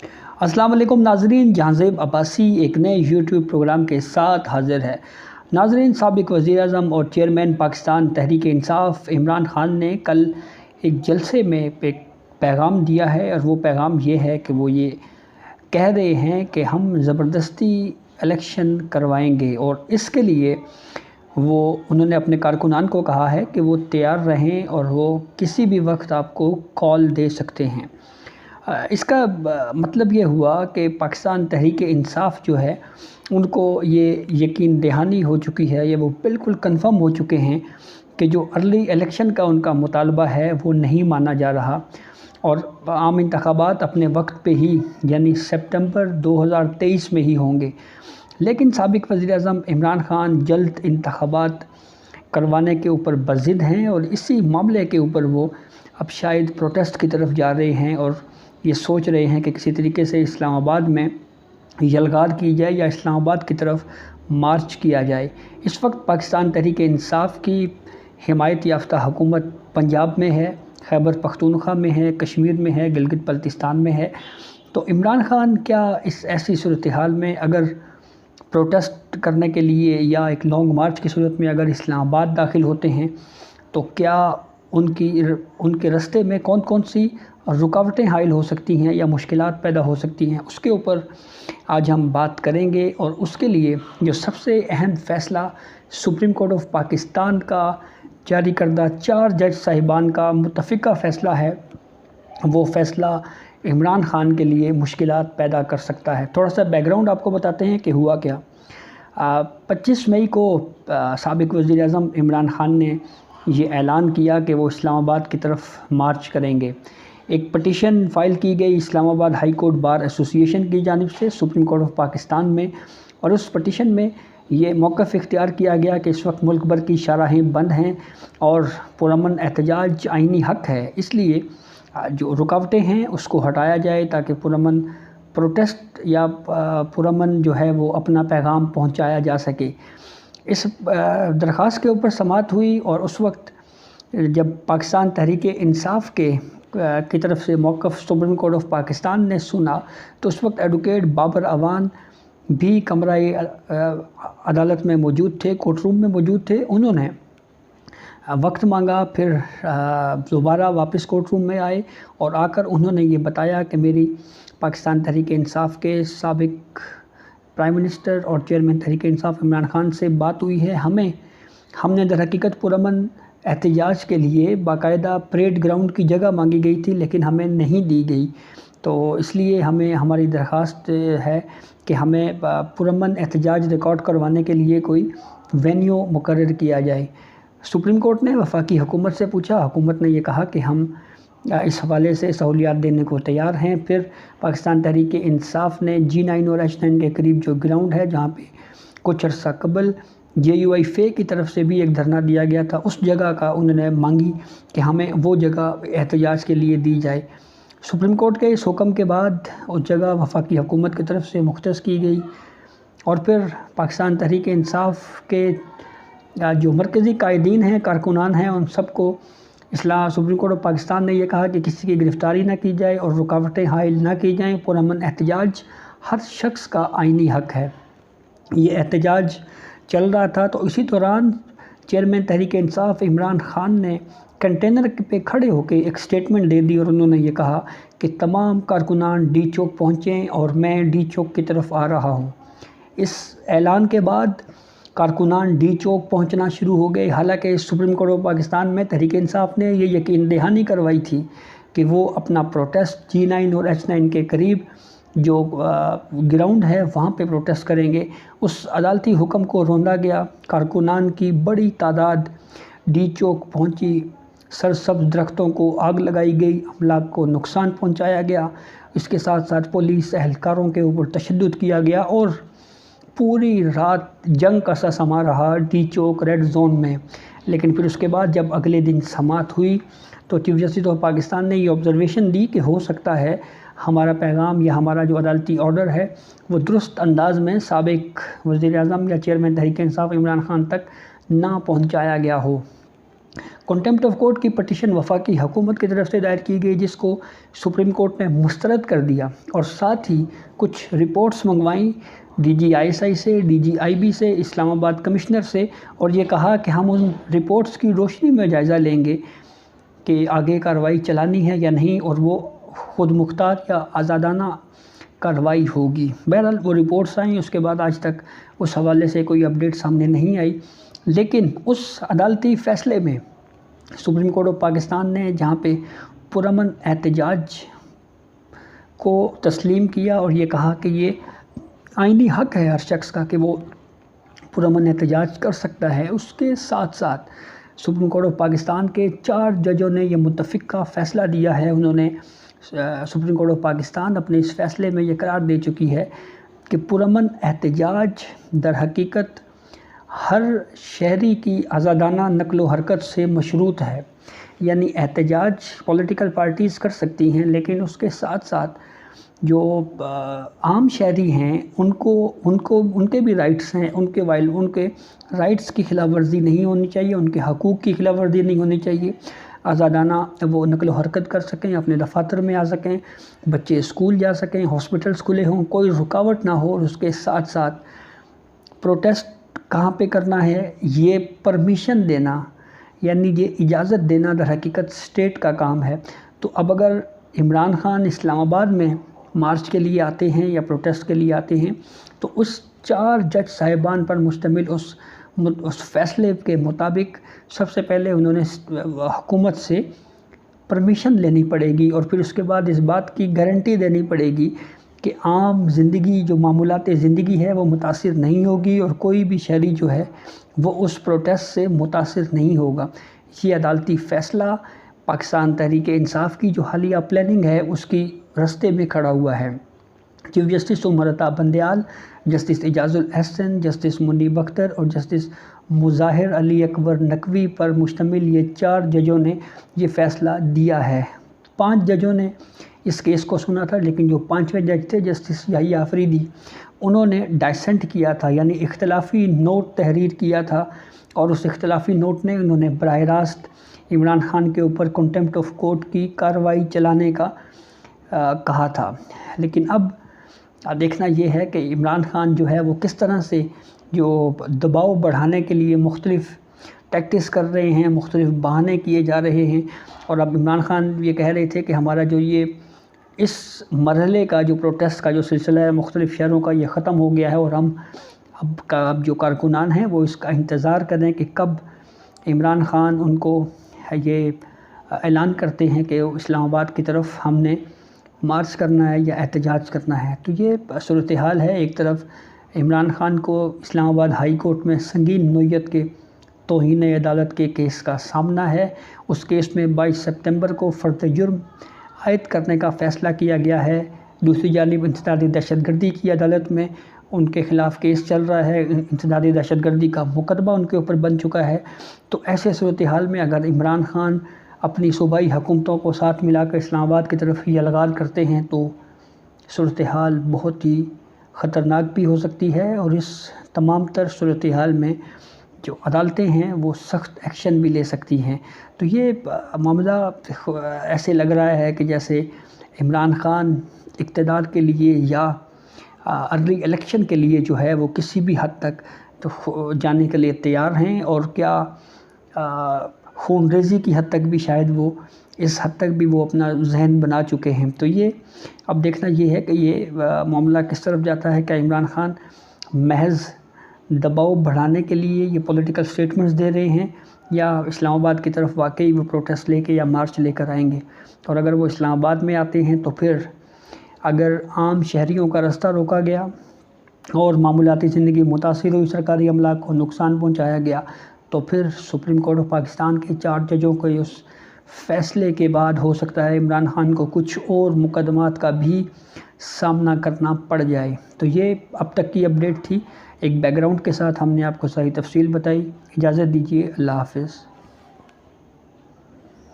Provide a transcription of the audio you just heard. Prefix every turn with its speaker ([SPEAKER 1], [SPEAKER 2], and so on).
[SPEAKER 1] अस्सलाम वालेकुम नाजरीन, जहांज़ेब अब्बासी एक नए यूट्यूब प्रोग्राम के साथ हाज़िर है। नाजरीन, साबिक़ वज़ीर-ए-आज़म और चेयरमैन पाकिस्तान तहरीक इंसाफ इमरान ख़ान ने कल एक जलसे में एक पैगाम दिया है, और वो पैगाम ये है कि वो ये कह रहे हैं कि हम ज़बरदस्ती इलेक्शन करवाएंगे, और इसके लिए उन्होंने अपने कारकुनान को कहा है कि वो तैयार रहें और वो किसी भी वक्त आपको कॉल दे सकते हैं। इसका मतलब ये हुआ कि पाकिस्तान तहरीक इंसाफ जो है उनको ये यकीन दहानी हो चुकी है, ये वो बिल्कुल कंफर्म हो चुके हैं कि जो अर्ली इलेक्शन का उनका मुतालबा है वो नहीं माना जा रहा, और आम इंतखाबात अपने वक्त पे ही यानी सितंबर 2023 में ही होंगे। लेकिन साबिक़ वज़ीर-ए-आज़म इमरान ख़ान जल्द इंतखाबात करवाने के ऊपर बज़िद हैं, और इसी मामले के ऊपर वो अब शायद प्रोटेस्ट की तरफ जा रहे हैं और ये सोच रहे हैं कि किसी तरीके से इस्लामाबाद में यलगार की जाए या इस्लामाबाद की तरफ मार्च किया जाए। इस वक्त पाकिस्तान तहरीक इंसाफ की हिमायत याफ्ता हुकूमत पंजाब में है, खैबर पख्तूनख्वा में है, कश्मीर में है, गिलगित बल्तिस्तान में है। तो इमरान ख़ान क्या इस ऐसी सूरत हाल में अगर प्रोटेस्ट करने के लिए या एक लॉन्ग मार्च की सूरत में अगर इस्लामाबाद दाखिल होते हैं तो क्या उनके रास्ते में कौन कौन सी रुकावटें हाइल हो सकती हैं या मुश्किलात पैदा हो सकती हैं, उसके ऊपर आज हम बात करेंगे। और उसके लिए जो सबसे अहम फ़ैसला सुप्रीम कोर्ट ऑफ पाकिस्तान का जारी करदा 4 जज साहिबान का मुतफ़िका फ़ैसला है, वो फ़ैसला इमरान ख़ान के लिए मुश्किलात पैदा कर सकता है। थोड़ा सा बैकग्राउंड आपको बताते हैं कि हुआ क्या। 25 मई को साबिक़ वज़ीर-ए-आज़म इमरान ख़ान ने ये ऐलान किया कि वो इस्लामाबाद की तरफ मार्च करेंगे। एक पटिशन फ़ाइल की गई Islamabad high court bar association की जानिब से सुप्रीम कोर्ट ऑफ पाकिस्तान में, और उस पटिशन में ये मौक़िफ़ इख्तियार किया गया कि इस वक्त मुल्क भर की शाहराहें बंद हैं और पुरअमन एहतजाज आइनी हक़ है, इसलिए जो रुकावटें हैं उसको हटाया जाए ताकि पुरअमन प्रोटेस्ट या पुरअमन जो है वो अपना पैगाम पहुंचाया जा सके। इस दरख्वास्त के ऊपर समाअत हुई, और उस वक्त जब पाकिस्तान तहरीक इंसाफ की तरफ से मौक़िफ़ सुप्रीम कोर्ट ऑफ पाकिस्तान ने सुना, तो उस वक्त एडवोकेट बाबर अवान भी कमरा अदालत में मौजूद थे, कोर्ट रूम में मौजूद थे। उन्होंने वक्त मांगा, फिर दोबारा वापस कोर्ट रूम में आए और आकर उन्होंने ये बताया कि मेरी पाकिस्तान तहरीक इंसाफ के साबिक़ प्राइम मिनिस्टर और चेयरमैन तहरीक इंसाफ इमरान ख़ान से बात हुई है। हमने दर हकीकत पुरअमन एहतजाज के लिए बाकायदा परेड ग्राउंड की जगह मांगी गई थी, लेकिन हमें नहीं दी गई, तो इसलिए हमारी दरख्वास्त है कि हमें पुरअमन एहतजाज रिकॉर्ड करवाने के लिए कोई वेन्यू मुकर्रर किया जाए। सुप्रीम कोर्ट ने वफाकी हुकूमत से पूछा, हुकूमत ने ये कहा कि हम इस हवाले से सहूलियात देने को तैयार हैं। फिर पाकिस्तान तहरीक इंसाफ ने G9 और H9 के करीब जो ग्राउंड है जहाँ पे कुछ अर्सा कबल JUI की तरफ से भी एक धरना दिया गया था, उस जगह का उन्होंने मांगी कि हमें वो जगह एहतजाज के लिए दी जाए। सुप्रीम कोर्ट के इस हुक्म के बाद उस जगह वफाकी हुकूमत की तरफ से मुख्तस की गई, और फिर पाकिस्तान तहरीक इंसाफ के जो मरकज़ी कायदीन हैं, कारकुनान हैं, उन सबको सुप्रीम कोर्ट ऑफ पाकिस्तान ने यह कहा कि किसी की गिरफ़्तारी ना की जाए और रुकावटें हाइल ना की जाएँ। पुरअमन एहतजाज हर शख्स का आइनी हक़ है। ये एहतजाज चल रहा था, तो इसी दौरान चेयरमैन तहरीक इंसाफ इमरान ख़ान ने कंटेनर पे खड़े होकर एक स्टेटमेंट दे दी, और उन्होंने ये कहा कि तमाम कारकुनान डी चौक पहुँचें और मैं डी चौक की तरफ आ रहा हूँ। इस ऐलान के बाद कारकुनान डी चौक पहुंचना शुरू हो गए। हालांकि सुप्रीम कोर्ट ऑफ पाकिस्तान में तहरीक इंसाफ ने ये यकीन दहानी करवाई थी कि वो अपना प्रोटेस्ट G9 और H9 के करीब जो ग्राउंड है वहाँ पे प्रोटेस्ट करेंगे। उस अदालती हुक्म को रोंदा गया, कारकुनान की बड़ी तादाद डी चौक पहुँची, सरसब्ज़ दरख्तों को आग लगाई गई, अमलाक को नुकसान पहुँचाया गया। इसके साथ साथ पुलिस एहलकारों के ऊपर तशद्दुद किया गया, और पूरी रात जंग का सा समा रहा डी चौक रेड जोन में। लेकिन फिर उसके बाद जब अगले दिन समाअत हुई तो चीफ जस्टिस ऑफ पाकिस्तान ने ये ऑब्जर्वेशन दी कि हो सकता है हमारा पैगाम या हमारा जो अदालती ऑर्डर है वो दुरुस्त अंदाज में साबिक़ वज़ीर-ए-आज़म या चेयरमैन तहरीक इंसाफ इमरान ख़ान तक ना पहुंचाया गया हो। کنٹمپٹ آف کورٹ کی پٹیشن وفاقی حکومت کی طرف سے دائر کی گئی، جس کو سپریم کورٹ نے مسترد کر دیا، اور ساتھ ہی کچھ رپورٹس منگوائیں DGI سے، DGIB سے، اسلام آباد کمشنر سے، اور یہ کہا کہ ہم ان رپورٹس کی روشنی میں جائزہ لیں گے کہ آگے کارروائی چلانی ہے یا نہیں، اور وہ خود مختار یا آزادانہ کارروائی ہوگی۔ بہرحال وہ رپورٹس آئیں، اس کے بعد آج تک اس حوالے سے کوئی اپڈیٹ سامنے نہیں آئی، لیکن اس عدالتی فیصلے میں سپریم کورٹ آف پاکستان نے جہاں پہ پرامن احتجاج کو تسلیم کیا اور یہ کہا کہ یہ آئینی حق ہے ہر شخص کا کہ وہ پرامن احتجاج کر سکتا ہے، اس کے ساتھ ساتھ سپریم کورٹ آف پاکستان کے 4 ججوں نے یہ متفقہ فیصلہ دیا ہے۔ انہوں نے سپریم کورٹ آف پاکستان اپنے اس فیصلے میں یہ قرار دے چکی ہے کہ پرامن احتجاج در حقیقت ہر شہری کی آزادانہ نقل و حرکت سے مشروط ہے، یعنی احتجاج پولیٹیکل پارٹیز کر سکتی ہیں، لیکن اس کے ساتھ ساتھ جو عام شہری ہیں ان کے بھی رائٹس ہیں، ان کے رائٹس کی خلاف ورزی نہیں ہونی چاہیے، ان کے حقوق کی خلاف ورزی نہیں ہونی چاہیے، آزادانہ وہ نقل و حرکت کر سکیں، اپنے دفاتر میں آ سکیں، بچے اسکول جا سکیں، ہاسپٹلس کھلے ہوں، کوئی رکاوٹ نہ ہو، اور اس کے ساتھ ساتھ پروٹیسٹ کہاں پہ کرنا ہے یہ پرمیشن دینا، یعنی یہ اجازت دینا در حقیقت اسٹیٹ کا کام ہے۔ تو اب اگر عمران خان اسلام آباد میں مارچ کے لیے آتے ہیں یا پروٹیسٹ کے لیے آتے ہیں تو اس 4 جج صاحبان پر مشتمل اس فیصلے کے مطابق سب سے پہلے انہوں نے حکومت سے پرمیشن لینی پڑے گی، اور پھر اس کے بعد اس بات کی گارنٹی دینی پڑے گی کہ عام زندگی جو معمولات زندگی ہے وہ متاثر نہیں ہوگی، اور کوئی بھی شہری جو ہے وہ اس پروٹیسٹ سے متاثر نہیں ہوگا۔ یہ عدالتی فیصلہ پاکستان تحریک انصاف کی جو حالیہ پلاننگ ہے اس کی رستے میں کھڑا ہوا ہے۔ Chief justice Umar Ata Bandial, justice Ijaz ul Ahsan, justice منیب اختر اور جسٹس مظاہر علی اکبر نقوی پر مشتمل یہ 4 ججوں نے یہ فیصلہ دیا ہے۔ 5 ججوں نے اس کیس کو سنا تھا، لیکن جو 5ویں جج تھے جسٹس یحییٰ آفریدی، انہوں نے ڈائسنٹ کیا تھا، یعنی اختلافی نوٹ تحریر کیا تھا، اور اس اختلافی نوٹ نے انہوں نے براہ راست عمران خان کے اوپر کنٹمپٹ آف کورٹ کی کارروائی چلانے کا کہا تھا۔ لیکن اب دیکھنا یہ ہے کہ عمران خان جو ہے وہ کس طرح سے جو دباؤ بڑھانے کے لیے مختلف ٹیکٹس کر رہے ہیں، مختلف بہانے کیے جا رہے ہیں، اور اب عمران خان یہ کہہ رہے تھے کہ ہمارا جو یہ اس مرحلے کا جو پروٹیسٹ کا جو سلسلہ ہے مختلف شہروں کا یہ ختم ہو گیا ہے، اور ہم اب جو کارکنان ہیں وہ اس کا انتظار کریں کہ کب عمران خان ان کو یہ اعلان کرتے ہیں کہ اسلام آباد کی طرف ہم نے مارچ کرنا ہے یا احتجاج کرنا ہے۔ تو یہ صورتحال ہے، ایک طرف عمران خان کو اسلام آباد ہائی کورٹ میں سنگین نوعیت کے توہین عدالت کے کیس کا سامنا ہے۔ اس کیس میں 22 سپتمبر کو فرد جرم عائد کرنے کا فیصلہ کیا گیا ہے۔ دوسری جانب انسدادی دہشت گردی کی عدالت میں ان کے خلاف کیس چل رہا ہے، انسدادی دہشت گردی کا مقدمہ ان کے اوپر بن چکا ہے۔ تو ایسے صورتحال میں اگر عمران خان اپنی صوبائی حکومتوں کو ساتھ ملا کر اسلام آباد کی طرف یلغار کرتے ہیں تو صورتحال بہت ہی خطرناک بھی ہو سکتی ہے، اور اس تمام تر صورتحال میں جو عدالتیں ہیں وہ سخت ایکشن بھی لے سکتی ہیں۔ تو یہ معاملہ ایسے لگ رہا ہے کہ جیسے عمران خان اقتدار کے لیے یا ارلی الیکشن کے لیے جو ہے وہ کسی بھی حد تک تو جانے کے لیے تیار ہیں، اور کیا خون ریزی کی حد تک بھی شاید وہ اس حد تک بھی وہ اپنا ذہن بنا چکے ہیں۔ تو یہ اب دیکھنا یہ ہے کہ یہ معاملہ کس طرف جاتا ہے۔ کیا عمران خان محض دباؤ بڑھانے کے لیے یہ پولیٹیکل سٹیٹمنٹس دے رہے ہیں، یا اسلام آباد کی طرف واقعی وہ پروٹیسٹ لے کے یا مارچ لے کر آئیں گے؟ اور اگر وہ اسلام آباد میں آتے ہیں تو پھر اگر عام شہریوں کا راستہ روکا گیا اور معمولاتی زندگی متاثر ہوئی، سرکاری عملہ کو نقصان پہنچایا گیا، تو پھر سپریم کورٹ آف پاکستان کے 4 ججوں کے اس فیصلے کے بعد ہو سکتا ہے عمران خان کو کچھ اور مقدمات کا بھی سامنا کرنا پڑ جائے۔ تو یہ اب تک کی اپڈیٹ تھی، ایک بیک گراؤنڈ کے ساتھ ہم نے آپ کو صحیح تفصیل بتائی۔ اجازت دیجیے، اللہ حافظ۔